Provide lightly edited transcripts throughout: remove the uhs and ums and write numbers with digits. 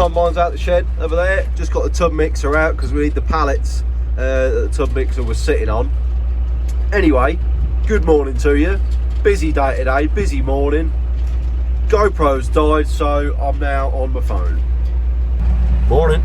combine's out the shed over there. Just got the tub mixer out because we need the pallets that the tub mixer was sitting on. Anyway, good morning to you. Busy day today, busy morning. GoPro's died, so I'm now on my phone. Morning.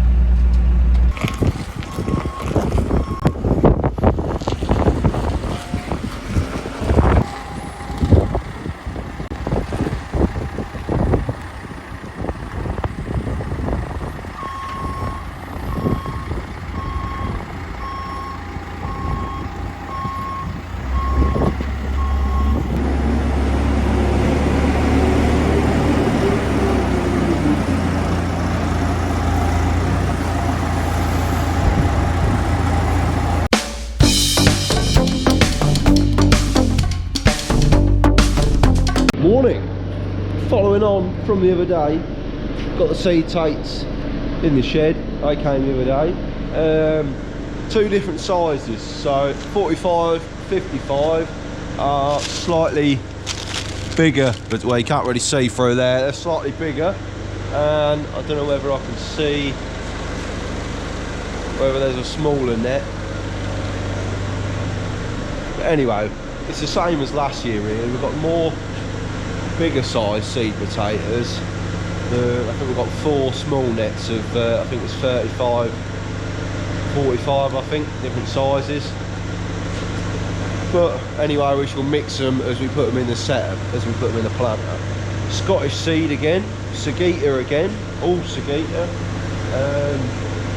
Morning. Following on from the other day, got the seed tates in the shed. I came the other day. Two different sizes, so 45, 55 are slightly bigger, but well, you can't really see through there. They're slightly bigger, and I don't know whether I can see whether there's a smaller net. But anyway, it's the same as last year really. We've got more bigger size seed potatoes. I think we've got 4 small nets of I think it's 35, 45 I think, different sizes. But anyway, we shall mix them as we put them in the setup, as we put them in the planter. Scottish seed again, Sagita again, all Sagita,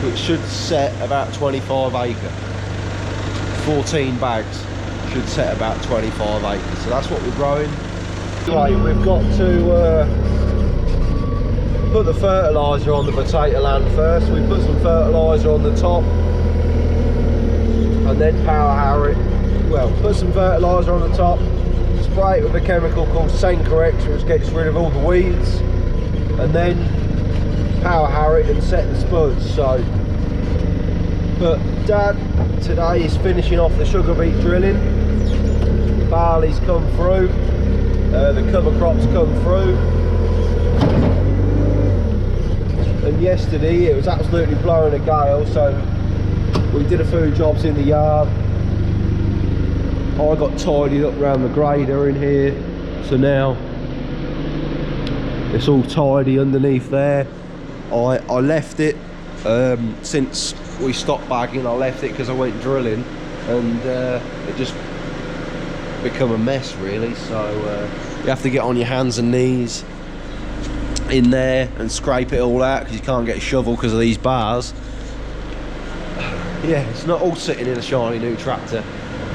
which should set about 25 acre. 14 bags should set about 25 acres, so that's what we're growing. Right, we've got to put the fertiliser on the potato land first. We put some fertiliser on the top and then power harrow it. Well, put some fertiliser on the top, spray it with a chemical called Sencorex, which gets rid of all the weeds, and then power harrow it and set the spuds. So, but Dad today is finishing off the sugar beet drilling. Barley's come through. The cover crops come through, and yesterday it was absolutely blowing a gale, so we did a few jobs in the yard. I got tidied up around the grader in here, so now it's all tidy underneath there. I left it since we stopped bagging. I left it because I went drilling, and it just become a mess really. So you have to get on your hands and knees in there and scrape it all out because you can't get a shovel because of these bars. Yeah, it's not all sitting in a shiny new tractor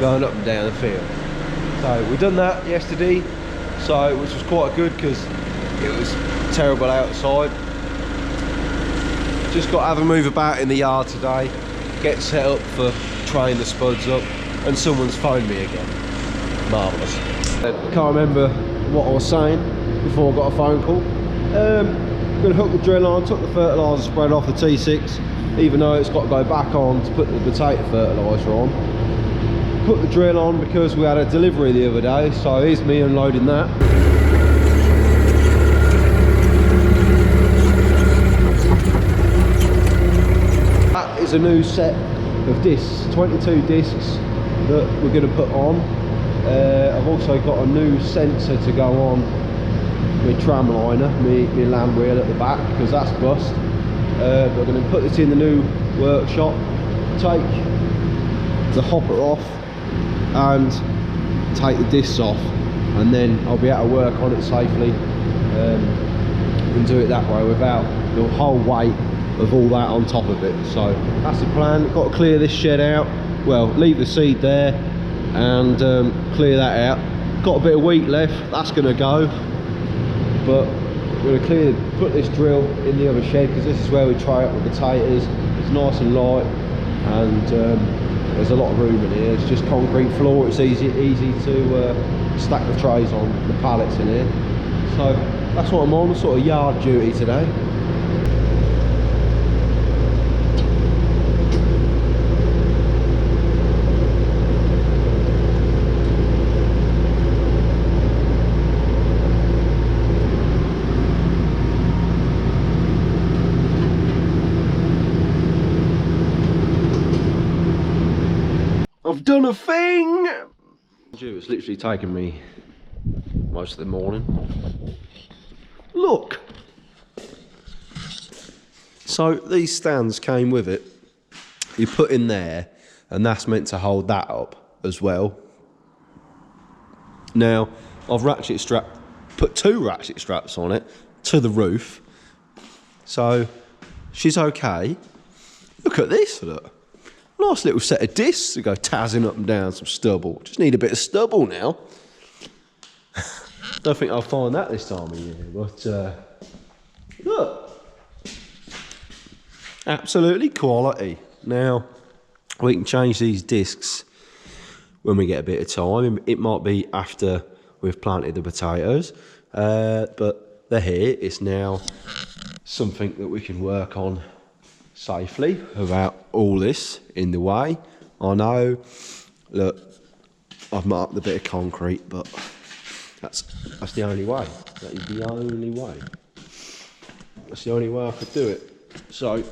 going up and down the field. So we done that yesterday, so which was quite good because it was terrible outside. Just got to have a move about in the yard today, get set up for trying the spuds up, and someone's phoned me again. Marvellous. I can't remember what I was saying before I got a phone call. I'm going to hook the drill on, took the fertiliser spread off the T6, even though it's got to go back on to put the potato fertiliser on. Put the drill on because we had a delivery the other day, so here's me unloading that. That is a new set of discs, 22 discs that we're going to put on. I've also got a new sensor to go on my tram liner, my land wheel at the back, because that's bust. We're going to put this in the new workshop, take the hopper off and take the discs off, and then I'll be able to work on it safely and do it that way without the whole weight of all that on top of it. So that's the plan. Got to clear this shed out, well, leave the seed there and clear that out. Got a bit of wheat left, that's going to go, but we're going to put this drill in the other shed because this is where we try out the potatoes. It's nice and light, and there's a lot of room in here. It's just concrete floor, it's easy to stack the trays on, the pallets in here. So that's what I'm on, sort of yard duty today. I've done a thing! It's literally taken me most of the morning. Look! So these stands came with it. You put in there, and that's meant to hold that up as well. Now, I've put 2 ratchet straps on it to the roof. So she's okay. Look at this, look. Nice little set of discs to go tazzing up and down some stubble. Just need a bit of stubble now. Don't think I'll find that this time of year, but look. Absolutely quality. Now, we can change these discs when we get a bit of time. It might be after we've planted the potatoes, but they're here. It's now something that we can work on safely without all this in the way. I know, look, I've marked the bit of concrete, but that's the only way. That is the only way. That's the only way I could do it. So,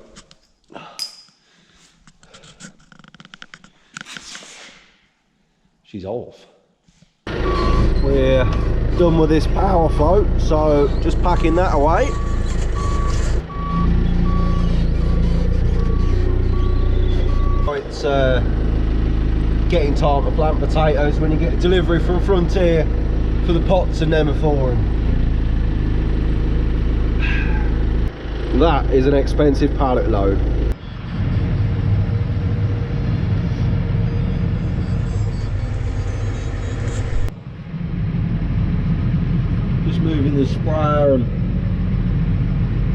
she's off. We're done with this power float, so just packing that away. It's getting time to plant potatoes when you get a delivery from Frontier for the pots and them for them. That is an expensive pallet load. Just moving the sprayer and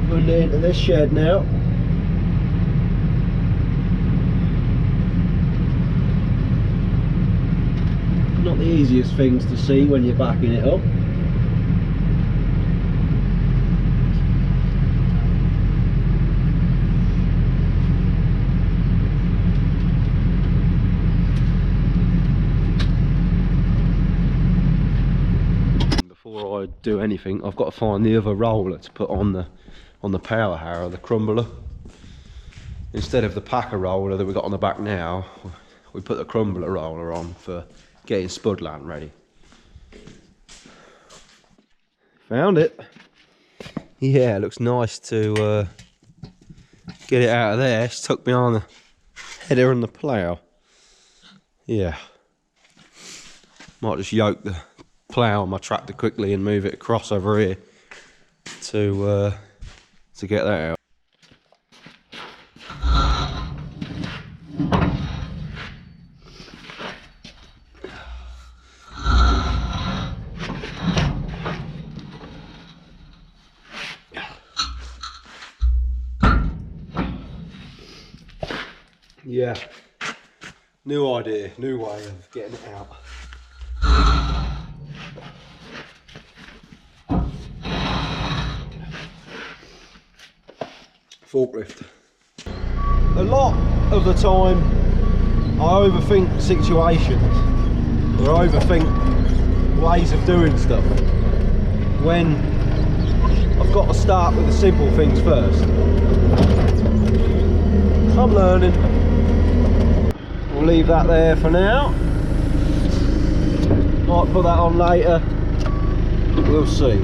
putting it into this shed now. Not the easiest things to see when you're backing it up. Before I do anything, I've got to find the other roller to put on the power harrow, the crumbler. Instead of the packer roller that we've got on the back now, we put the crumbler roller on for getting Spudland ready. Found it. Yeah, it looks nice to get it out of there. It's tucked behind the header and the plough. Yeah. Might just yoke the plough on my tractor quickly and move it across over here to get that out. Yeah, new idea, new way of getting it out. Forklift. A lot of the time I overthink situations or overthink ways of doing stuff when I've got to start with the simple things first. I'm learning. We'll leave that there for now. Might put that on later. We'll see.